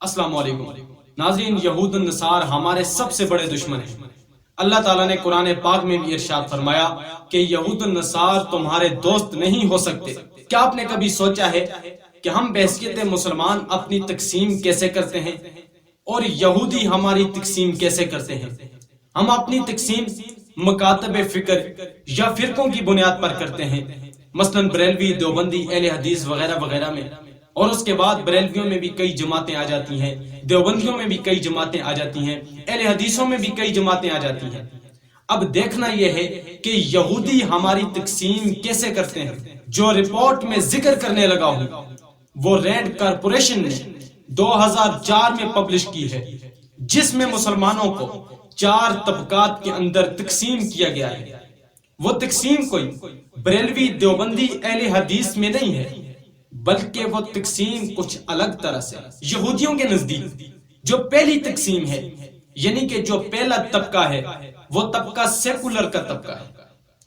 السلام علیکم ناظرین، یہود النصار ہمارے سب سے بڑے دشمن ہیں۔ اللہ تعالیٰ نے قرآن پاک میں بھی ارشاد فرمایا کہ یہود النصار تمہارے دوست نہیں ہو سکتے۔ کیا آپ نے کبھی سوچا ہے کہ ہم بحیثیت مسلمان اپنی تقسیم کیسے کرتے ہیں اور یہودی ہماری تقسیم کیسے کرتے ہیں؟ ہم اپنی تقسیم مکاتب فکر یا فرقوں کی بنیاد پر کرتے ہیں، مثلا بریلوی، دیوبندی، اہل حدیث وغیرہ وغیرہ میں، اور اس کے بعد بریلویوں میں بھی کئی جماعتیں آ جاتی ہیں، دیوبندیوں میں بھی کئی جماعتیں آ جاتی ہیں، اہل حدیثوں میں بھی کئی جماعتیں آ جاتی ہیں۔ اب دیکھنا یہ ہے کہ یہودی ہماری تقسیم کیسے کرتے ہیں۔ جو رپورٹ میں ذکر کرنے لگا ہوں وہ رینڈ کارپوریشن نے 2004 میں پبلش کی ہے، جس میں مسلمانوں کو 4 طبقات کے اندر تقسیم کیا گیا ہے۔ وہ تقسیم کوئی بریلوی، دیوبندی، اہل حدیث میں نہیں ہے، بلکہ وہ تقسیم کچھ الگ طرح سے یہودیوں کے نزدیک جو پہلی تقسیم ہے، یعنی کہ جو پہلا طبقہ ہے وہ طبقہ سیکولر کا طبقہ ہے۔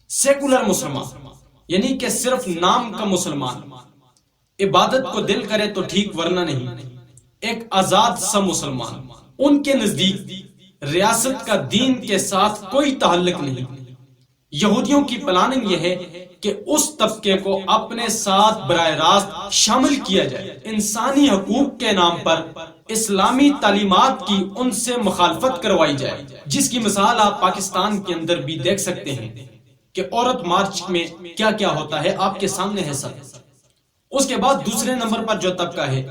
سیکولر مسلمان یعنی کہ صرف نام کا مسلمان، عبادت کو دل کرے تو ٹھیک ورنہ نہیں، ایک آزاد سا مسلمان۔ ان کے نزدیک ریاست کا دین کے ساتھ کوئی تعلق نہیں۔ یہودیوں کی پلاننگ یہ ہے کہ اس طبقے کو اپنے ساتھ براہ راست شامل کیا جائے، انسانی حقوق کے نام پر اسلامی تعلیمات کی ان سے مخالفت کروائی جائے، جس کی مثال آپ پاکستان کے اندر بھی دیکھ سکتے ہیں کہ عورت مارچ میں کیا کیا ہوتا ہے، آپ کے سامنے ہے سب۔ اس کے بعد دوسرے نمبر پر جو طبقہ ہے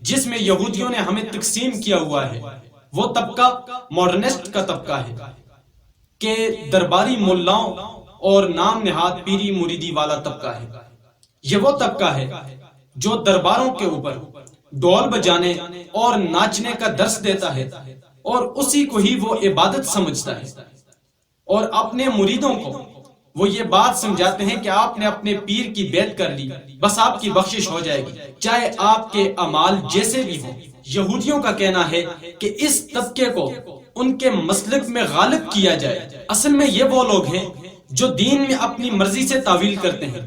جس میں یہودیوں نے ہمیں تقسیم کیا ہوا ہے، وہ طبقہ ماڈرنسٹ کا طبقہ ہے کہ درباری ملاؤں اور نام نہاد پیری مریدی والا طبقہ ہے۔ یہ وہ طبقہ ہے جو درباروں کے اوپر ڈول بجانے اور ناچنے کا درس دیتا ہے اور اسی کو ہی وہ عبادت سمجھتا ہے، اور اپنے مریدوں کو وہ یہ بات سمجھاتے ہیں کہ آپ نے اپنے پیر کی بیعت کر لی، بس آپ کی بخشش ہو جائے گی، چاہے آپ کے اعمال جیسے بھی ہوں۔ یہودیوں کا کہنا ہے کہ اس طبقے کو ان کے مسلک میں غالب کیا جائے۔ اصل میں یہ وہ لوگ ہیں جو دین میں اپنی مرضی سے تعویل کرتے ہیں،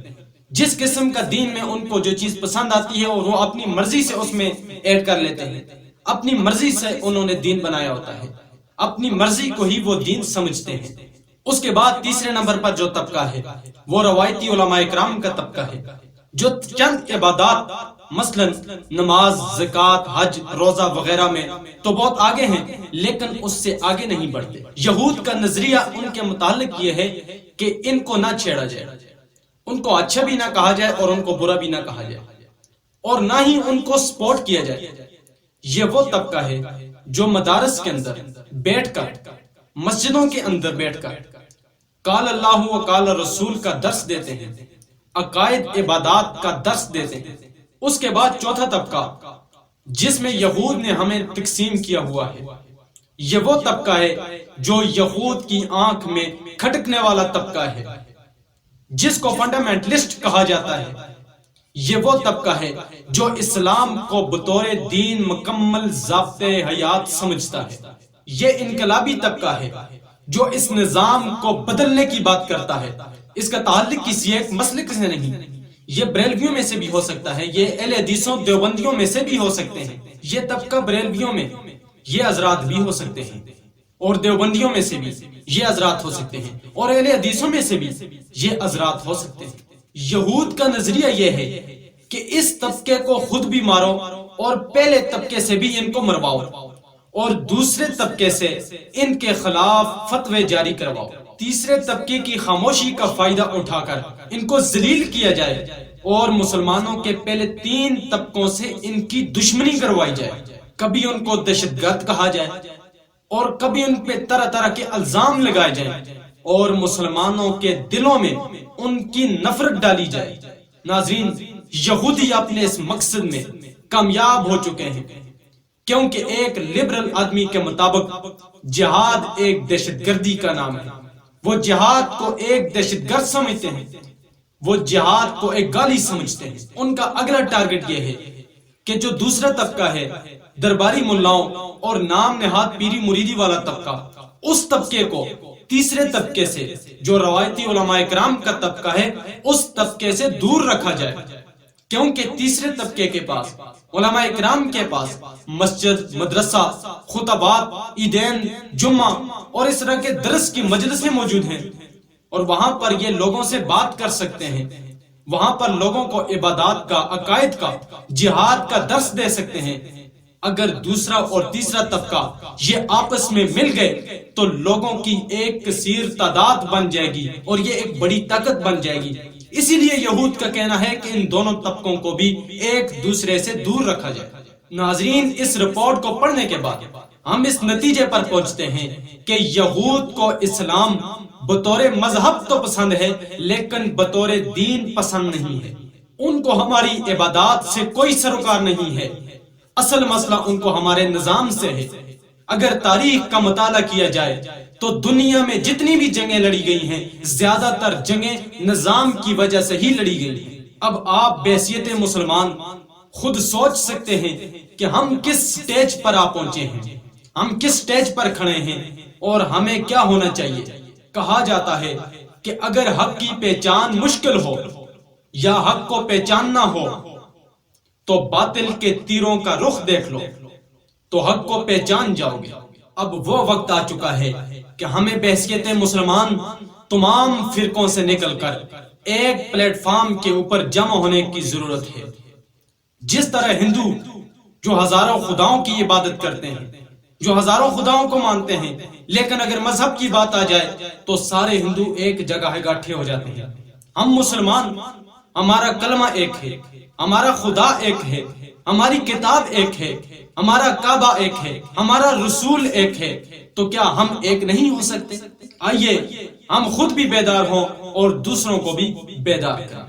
جس قسم کا دین میں ان کو جو چیز پسند آتی ہے اور وہ اپنی مرضی سے اس میں ایڈ کر لیتے ہیں۔ اپنی مرضی سے انہوں نے دین بنایا ہوتا ہے، اپنی مرضی کو ہی وہ دین سمجھتے ہیں۔ اس کے بعد تیسرے نمبر پر جو طبقہ ہے وہ روایتی علماء کرام کا طبقہ ہے، جو چند عبادات مثلا نماز، زکوٰۃ، حج، روزہ وغیرہ میں تو بہت آگے ہیں، لیکن اس سے آگے نہیں بڑھتے۔ یہود کا نظریہ ان کے متعلق یہ ہے کہ ان کو نہ چھیڑا جائے، ان کو اچھا بھی نہ کہا جائے اور ان کو برا بھی نہ کہا جائے، اور نہ ہی ان کو سپورٹ کیا جائے۔ یہ وہ طبقہ ہے جو مدارس کے اندر بیٹھ کر، مسجدوں کے اندر بیٹھ کر قال اللہ و قال رسول کا درس دیتے ہیں، عقائد عبادات کا درس دیتے ہیں۔ اس کے بعد چوتھا طبقہ جس میں یہود نے ہمیں تقسیم کیا ہوا ہے، یہ وہ طبقہ ہے جو یہود کی آنکھ میں کھٹکنے والا طبقہ ہے، جس کو فنڈامنٹلسٹ کہا جاتا ہے۔ یہ وہ طبقہ ہے جو اسلام کو بطور دین مکمل ضابطۂ حیات سمجھتا ہے۔ یہ انقلابی طبقہ ہے جو اس نظام کو بدلنے کی بات کرتا ہے، اس کا تعلق کسی ایک مسلک سے نہیں۔ یہ بریلویوں میں سے بھی ہو سکتا ہے، یہ اہل حدیثوں دیوبندیوں میں سے بھی ہو سکتے ہیں۔ یہ طبقہ بریلویوں میں یہ حضرات بھی ہو سکتے ہیں، اور دیوبندیوں میں سے بھی یہ حضرات ہو سکتے ہیں، اور اہل حدیثوں میں سے بھی یہ حضرات ہو سکتے ہیں۔ یہود کا نظریہ یہ ہے کہ اس طبقے کو خود بھی مارو اور پہلے طبقے سے بھی ان کو مرواؤ، اور دوسرے طبقے سے ان کے خلاف فتوے جاری کرواؤ۔ تیسرے طبقے کی خاموشی کا فائدہ اٹھا کر ان کو ذلیل کیا جائے، اور مسلمانوں کے پہلے 3 طبقوں سے ان کی دشمنی کروائی جائے۔ کبھی ان کو دہشت گرد کہا جائے، اور کبھی ان پہ طرح طرح کے الزام لگائے جائیں، اور مسلمانوں کے دلوں میں ان کی نفرت ڈالی جائے۔ ناظرین، یہودی اپنے اس مقصد میں کامیاب ہو چکے ہیں، کیونکہ ایک لبرل آدمی کے مطابق جہاد ایک دہشت گردی کا نام ہے۔ وہ جہاد کو ایک دہشت گرد سمجھتے ہیں، وہ جہاد کو ایک گالی سمجھتے ہیں۔ ان کا اگلا ٹارگٹ یہ ہے کہ جو دوسرا طبقہ ہے درباری ملاؤں اور نام نہاد پیری مریدی والا طبقہ، اس طبقے کو تیسرے طبقے سے جو روایتی علماء کرام کا طبقہ ہے اس طبقے سے دور رکھا جائے، کیونکہ تیسرے طبقے کے پاس، علماء اکرام کے پاس مسجد، مدرسہ، خطبات، عیدین، جمعہ اور اس طرح کے درس کی مجلسیں موجود ہیں، اور وہاں پر یہ لوگوں سے بات کر سکتے ہیں، وہاں پر لوگوں کو عبادات کا، عقائد کا، جہاد کا درس دے سکتے ہیں۔ اگر دوسرا اور تیسرا طبقہ یہ آپس میں مل گئے تو لوگوں کی ایک کثیر تعداد بن جائے گی اور یہ ایک بڑی طاقت بن جائے گی۔ اسی لیے یہود کا کہنا ہے کہ ان دونوں طبقوں کو بھی ایک دوسرے سے دور رکھا جائے۔ ناظرین، اس رپورٹ کو پڑھنے کے بعد ہم اس نتیجے پر پہنچتے ہیں کہ یہود کو اسلام بطور مذہب تو پسند ہے لیکن بطور دین پسند نہیں ہے۔ ان کو ہماری عبادات سے کوئی سروکار نہیں ہے، اصل مسئلہ ان کو ہمارے نظام سے ہے۔ اگر تاریخ کا مطالعہ کیا جائے تو دنیا میں جتنی بھی جنگیں لڑی گئی ہیں، زیادہ تر جنگیں نظام کی وجہ سے ہی لڑی گئی ہیں۔ اب آپ بحیثیت مسلمان خود سوچ سکتے ہیں کہ ہم کس سٹیج پر آ پہنچے ہیں، ہم کس سٹیج پر کھڑے ہیں اور ہمیں کیا ہونا چاہیے۔ کہا جاتا ہے کہ اگر حق کی پہچان مشکل ہو یا حق کو پہچاننا ہو تو باطل کے تیروں کا رخ دیکھ لو تو حق کو پہچان جاؤ گے۔ اب وہ وقت آ چکا ہے کہ ہمیں بحیثیت مسلمان تمام فرقوں سے نکل کر ایک پلیٹ فارم کے اوپر جمع ہونے کی ضرورت ہے۔ جس طرح ہندو جو ہزاروں خداؤں کی عبادت کرتے ہیں، جو ہزاروں خداؤں کو مانتے ہیں، لیکن اگر مذہب کی بات آ جائے تو سارے ہندو ایک جگہ اکٹھے ہو جاتے ہیں۔ ہم مسلمان، ہمارا کلمہ ایک ہے، ہمارا خدا ایک ہے، ہماری کتاب ایک ہے، ہمارا کعبہ ایک ہے، ہمارا رسول ایک ہے، تو کیا ہم ایک نہیں ہو سکتے؟ آئیے ہم خود بھی بیدار ہوں اور دوسروں کو بھی بیدار کریں۔